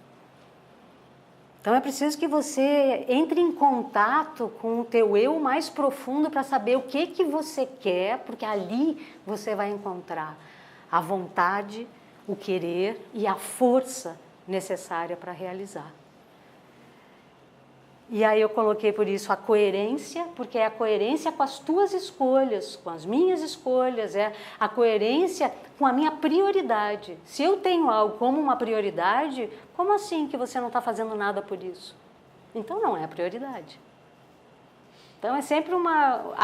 Então é preciso que você entre em contato com o teu eu mais profundo para saber o que você quer, porque ali você vai encontrar a vontade, o querer e a força necessária para realizar. E aí eu coloquei por isso a coerência, porque é a coerência com as tuas escolhas, com as minhas escolhas, é a coerência com a minha prioridade. Se eu tenho algo como uma prioridade, como assim que você não está fazendo nada por isso? Então não é a prioridade. Então é sempre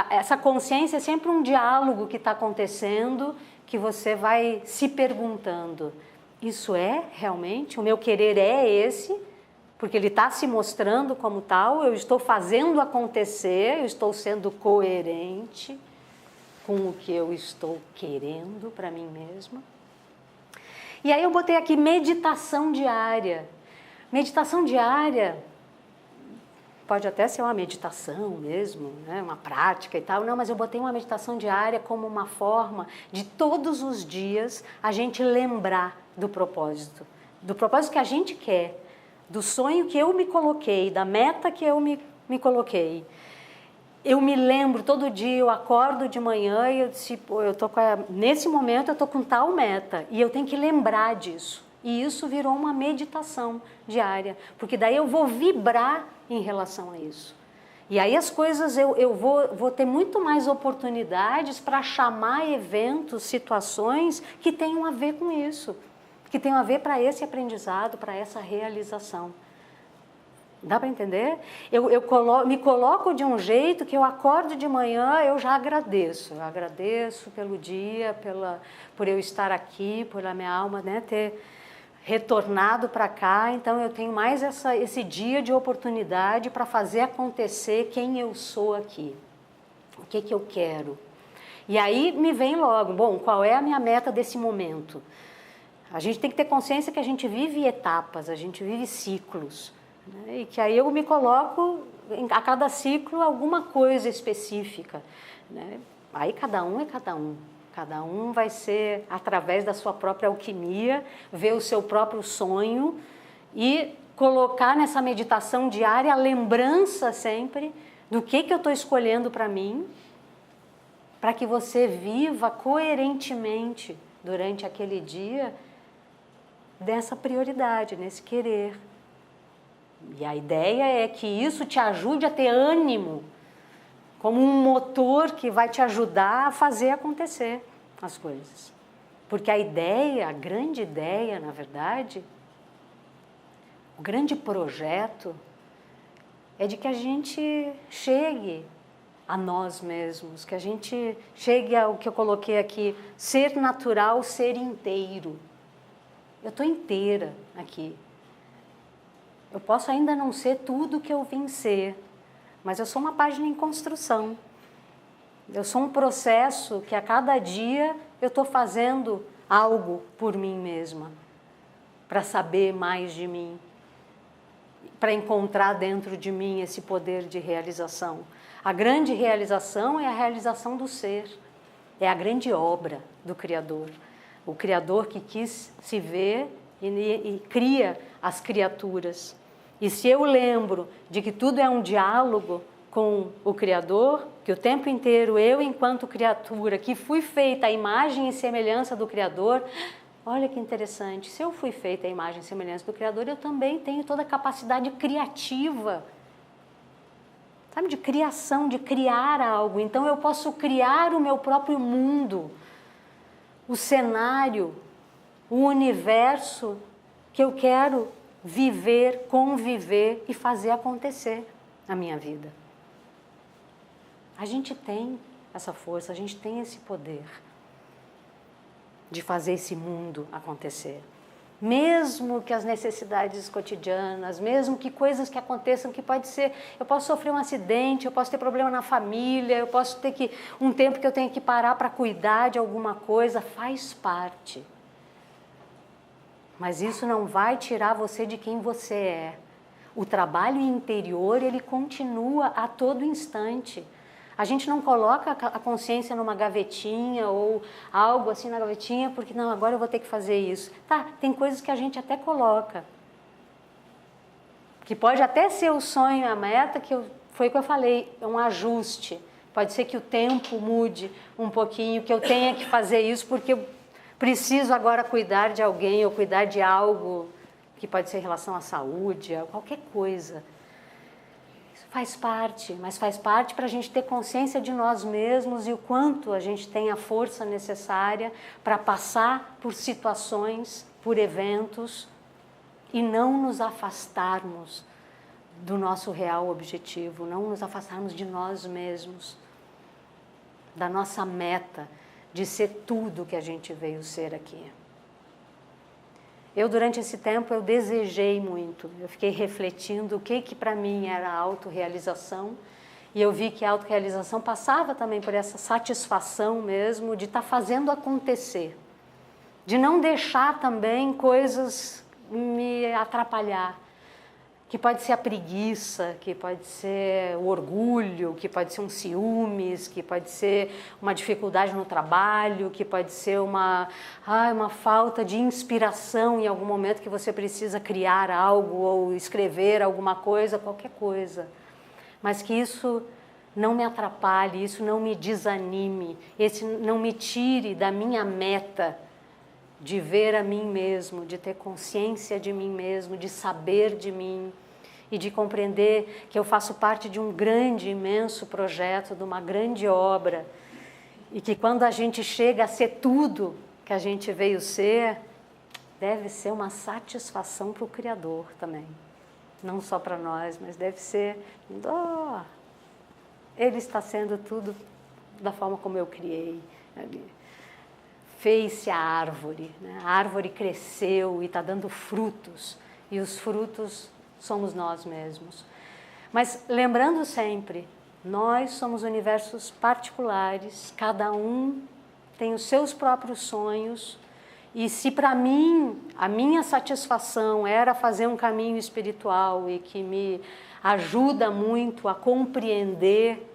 essa consciência é sempre um diálogo que está acontecendo, que você vai se perguntando, isso é realmente, o meu querer é esse? Porque ele está se mostrando como tal, eu estou fazendo acontecer, eu estou sendo coerente com o que eu estou querendo para mim mesma. E aí eu botei aqui meditação diária. Meditação diária pode até ser uma meditação mesmo, né? Uma prática e tal, não, mas eu botei uma meditação diária como uma forma de todos os dias a gente lembrar do propósito que a gente quer, do sonho que eu me coloquei, da meta que eu me coloquei. Eu me lembro, todo dia eu acordo de manhã e nesse momento eu estou com tal meta e eu tenho que lembrar disso. E isso virou uma meditação diária, porque daí eu vou vibrar em relação a isso. E aí as coisas, eu vou ter muito mais oportunidades para chamar eventos, situações que tenham a ver com isso, que tenham a ver para esse aprendizado, para essa realização. Dá para entender? Eu me coloco de um jeito que eu acordo de manhã, eu já agradeço. Eu agradeço pelo dia, por eu estar aqui, por a minha alma, né, ter retornado para cá. Então eu tenho mais esse dia de oportunidade para fazer acontecer quem eu sou aqui. O que eu quero. E aí me vem logo, bom, qual é a minha meta desse momento? A gente tem que ter consciência que a gente vive etapas, a gente vive ciclos. E que aí eu me coloco a cada ciclo alguma coisa específica, né? Aí cada um é cada um. Cada um vai ser, através da sua própria alquimia, ver o seu próprio sonho e colocar nessa meditação diária a lembrança sempre do que eu estou escolhendo para mim, para que você viva coerentemente durante aquele dia dessa prioridade, nesse querer. E a ideia é que isso te ajude a ter ânimo, como um motor que vai te ajudar a fazer acontecer as coisas. Porque a ideia, a grande ideia, na verdade, o grande projeto é de que a gente chegue a nós mesmos, que a gente chegue ao que eu coloquei aqui, ser natural, ser inteiro. Eu estou inteira aqui. Eu posso ainda não ser tudo que eu vim ser, mas eu sou uma página em construção. Eu sou um processo que a cada dia eu estou fazendo algo por mim mesma, para saber mais de mim, para encontrar dentro de mim esse poder de realização. A grande realização é a realização do ser, é a grande obra do Criador. O Criador que quis se ver e cria as criaturas. E se eu lembro de que tudo é um diálogo com o Criador, que o tempo inteiro eu, enquanto criatura, que fui feita à imagem e semelhança do Criador, olha que interessante, se eu fui feita à imagem e semelhança do Criador, eu também tenho toda a capacidade criativa, sabe, de criação, de criar algo. Então eu posso criar o meu próprio mundo, o cenário, o universo que eu quero viver, conviver e fazer acontecer na minha vida. A gente tem essa força, a gente tem esse poder de fazer esse mundo acontecer. Mesmo que as necessidades cotidianas, mesmo que coisas que aconteçam, que pode ser, eu posso sofrer um acidente, eu posso ter problema na família, eu posso ter um tempo que eu tenho que parar para cuidar de alguma coisa, faz parte. Mas isso não vai tirar você de quem você é. O trabalho interior, ele continua a todo instante. A gente não coloca a consciência numa gavetinha ou algo assim na gavetinha, porque não, agora eu vou ter que fazer isso. Tá, tem coisas que a gente até coloca. Que pode até ser o sonho, a meta, foi o que eu falei, é um ajuste. Pode ser que o tempo mude um pouquinho, que eu tenha que fazer isso porque eu preciso agora cuidar de alguém ou cuidar de algo que pode ser em relação à saúde, a qualquer coisa. Isso faz parte, mas faz parte para a gente ter consciência de nós mesmos e o quanto a gente tem a força necessária para passar por situações, por eventos e não nos afastarmos do nosso real objetivo, não nos afastarmos de nós mesmos, da nossa meta, de ser tudo que a gente veio ser aqui. Eu, durante esse tempo, eu desejei muito, eu fiquei refletindo o que para mim era a autorrealização, e eu vi que a autorrealização passava também por essa satisfação mesmo de estar fazendo acontecer, de não deixar também coisas me atrapalhar, que pode ser a preguiça, que pode ser o orgulho, que pode ser um ciúmes, que pode ser uma dificuldade no trabalho, que pode ser uma falta de inspiração em algum momento que você precisa criar algo ou escrever alguma coisa, qualquer coisa. Mas que isso não me atrapalhe, isso não me desanime, esse não me tire da minha meta de ver a mim mesmo, de ter consciência de mim mesmo, de saber de mim e de compreender que eu faço parte de um grande, imenso projeto, de uma grande obra, e que quando a gente chega a ser tudo que a gente veio ser, deve ser uma satisfação para o Criador também. Não só para nós, mas deve ser, oh, Ele está sendo tudo da forma como eu criei. Fez-se a árvore, né? A árvore cresceu e está dando frutos, e os frutos somos nós mesmos. Mas lembrando sempre, nós somos universos particulares, cada um tem os seus próprios sonhos, e se para mim, a minha satisfação era fazer um caminho espiritual e que me ajuda muito a compreender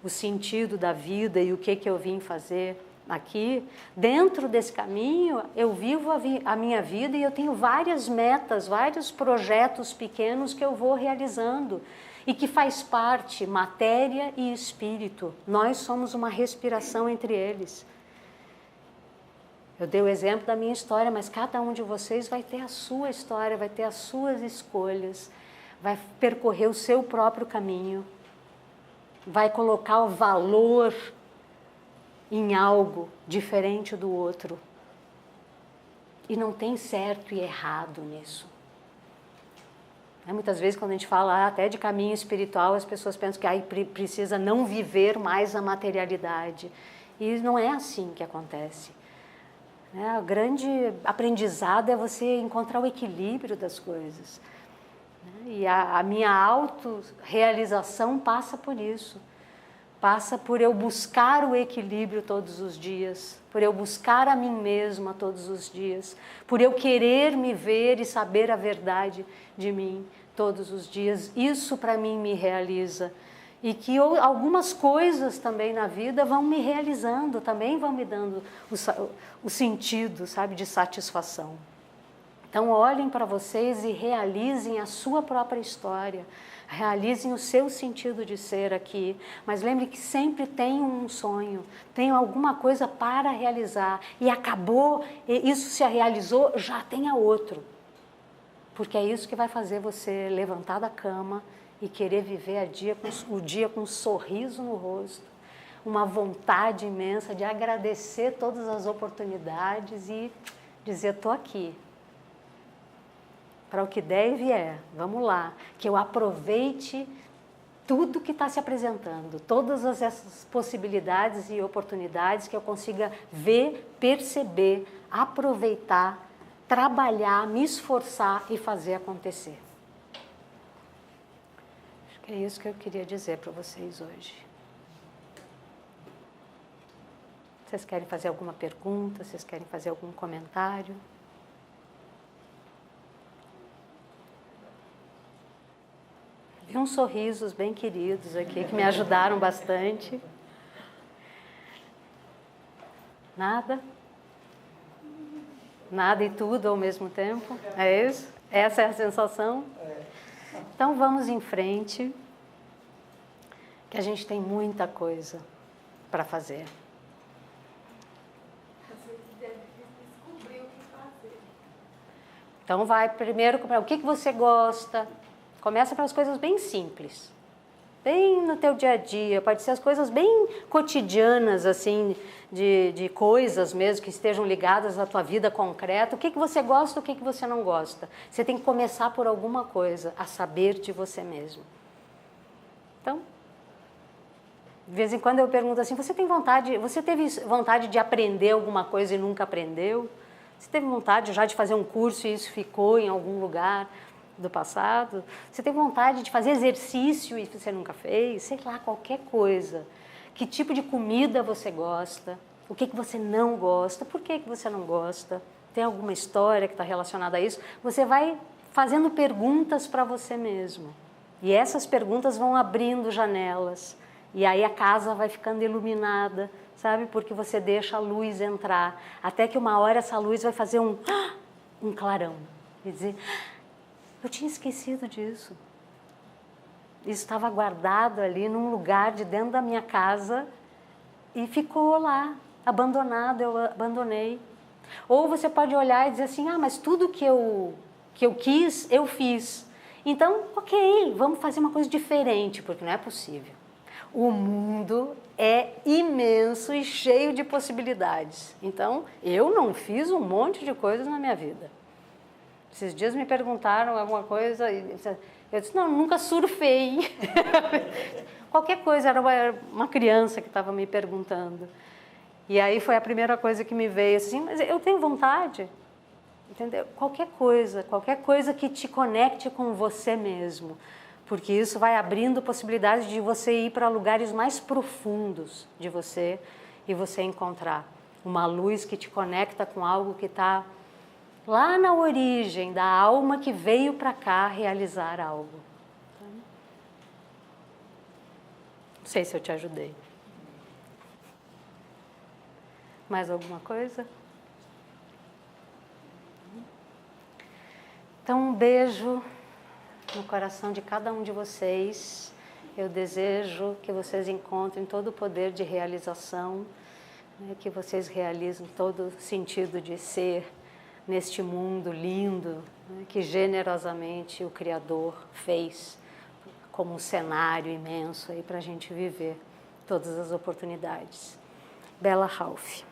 o sentido da vida e o que eu vim fazer aqui, dentro desse caminho eu vivo a minha vida e eu tenho várias metas, vários projetos pequenos que eu vou realizando e que faz parte matéria e espírito. Nós somos uma respiração entre eles. Eu dei o exemplo da minha história, mas cada um de vocês vai ter a sua história, vai ter as suas escolhas, vai percorrer o seu próprio caminho, vai colocar o valor em algo diferente do outro. E não tem certo e errado nisso. Muitas vezes quando a gente fala até de caminho espiritual, as pessoas pensam que aí precisa não viver mais a materialidade. E não é assim que acontece. O grande aprendizado é você encontrar o equilíbrio das coisas. E a minha autorrealização passa por isso. Passa por eu buscar o equilíbrio todos os dias, por eu buscar a mim mesma todos os dias, por eu querer me ver e saber a verdade de mim todos os dias. Isso para mim me realiza. E que algumas coisas também na vida vão me realizando, também vão me dando o sentido, sabe, de satisfação. Então olhem para vocês e realizem a sua própria história. Realizem o seu sentido de ser aqui, mas lembre que sempre tem um sonho, tem alguma coisa para realizar e acabou, isso se realizou, já tenha outro, porque é isso que vai fazer você levantar da cama e querer viver o dia com um sorriso no rosto, uma vontade imensa de agradecer todas as oportunidades e dizer, estou aqui. Para o que der e vier, vamos lá, que eu aproveite tudo que está se apresentando, todas essas possibilidades e oportunidades que eu consiga ver, perceber, aproveitar, trabalhar, me esforçar e fazer acontecer. Acho que é isso que eu queria dizer para vocês hoje. Vocês querem fazer alguma pergunta? Vocês querem fazer algum comentário? Vi uns sorrisos bem queridos aqui, que me ajudaram bastante. Nada? Nada e tudo ao mesmo tempo? É isso? Essa é a sensação? Então vamos em frente, que a gente tem muita coisa para fazer. Você deve descobrir o que fazer. Então vai primeiro, o que você gosta? Começa pelas coisas bem simples, bem no teu dia a dia, pode ser as coisas bem cotidianas, assim, de coisas mesmo que estejam ligadas à tua vida concreta. O que você gosta, o que você não gosta. Você tem que começar por alguma coisa, a saber de você mesmo. Então, de vez em quando eu pergunto assim, você teve vontade de aprender alguma coisa e nunca aprendeu? Você teve vontade já de fazer um curso e isso ficou em algum lugar do passado? Você tem vontade de fazer exercício e você nunca fez? Sei lá, qualquer coisa. Que tipo de comida você gosta? O que você não gosta? Por que você não gosta? Tem alguma história que está relacionada a isso? Você vai fazendo perguntas para você mesmo. E essas perguntas vão abrindo janelas. E aí a casa vai ficando iluminada, sabe? Porque você deixa a luz entrar. Até que uma hora essa luz vai fazer um clarão. Quer dizer, eu tinha esquecido disso. Isso estava guardado ali num lugar de dentro da minha casa e ficou lá, abandonado, eu abandonei. Ou você pode olhar e dizer assim, ah, mas tudo que eu quis, eu fiz. Então, ok, vamos fazer uma coisa diferente, porque não é possível. O mundo é imenso e cheio de possibilidades. Então, eu não fiz um monte de coisas na minha vida. Esses dias me perguntaram alguma coisa, eu disse, não, nunca surfei. Qualquer coisa, era uma criança que estava me perguntando. E aí foi a primeira coisa que me veio, assim, mas eu tenho vontade, entendeu? Qualquer coisa que te conecte com você mesmo, porque isso vai abrindo possibilidades de você ir para lugares mais profundos de você e você encontrar uma luz que te conecta com algo que está lá na origem da alma que veio para cá realizar algo. Não sei se eu te ajudei. Mais alguma coisa? Então, um beijo no coração de cada um de vocês. Eu desejo que vocês encontrem todo o poder de realização, né, que vocês realizem todo o sentido de ser neste mundo lindo, né, que generosamente o Criador fez como um cenário imenso aí para a gente viver todas as oportunidades. Bella Hauff.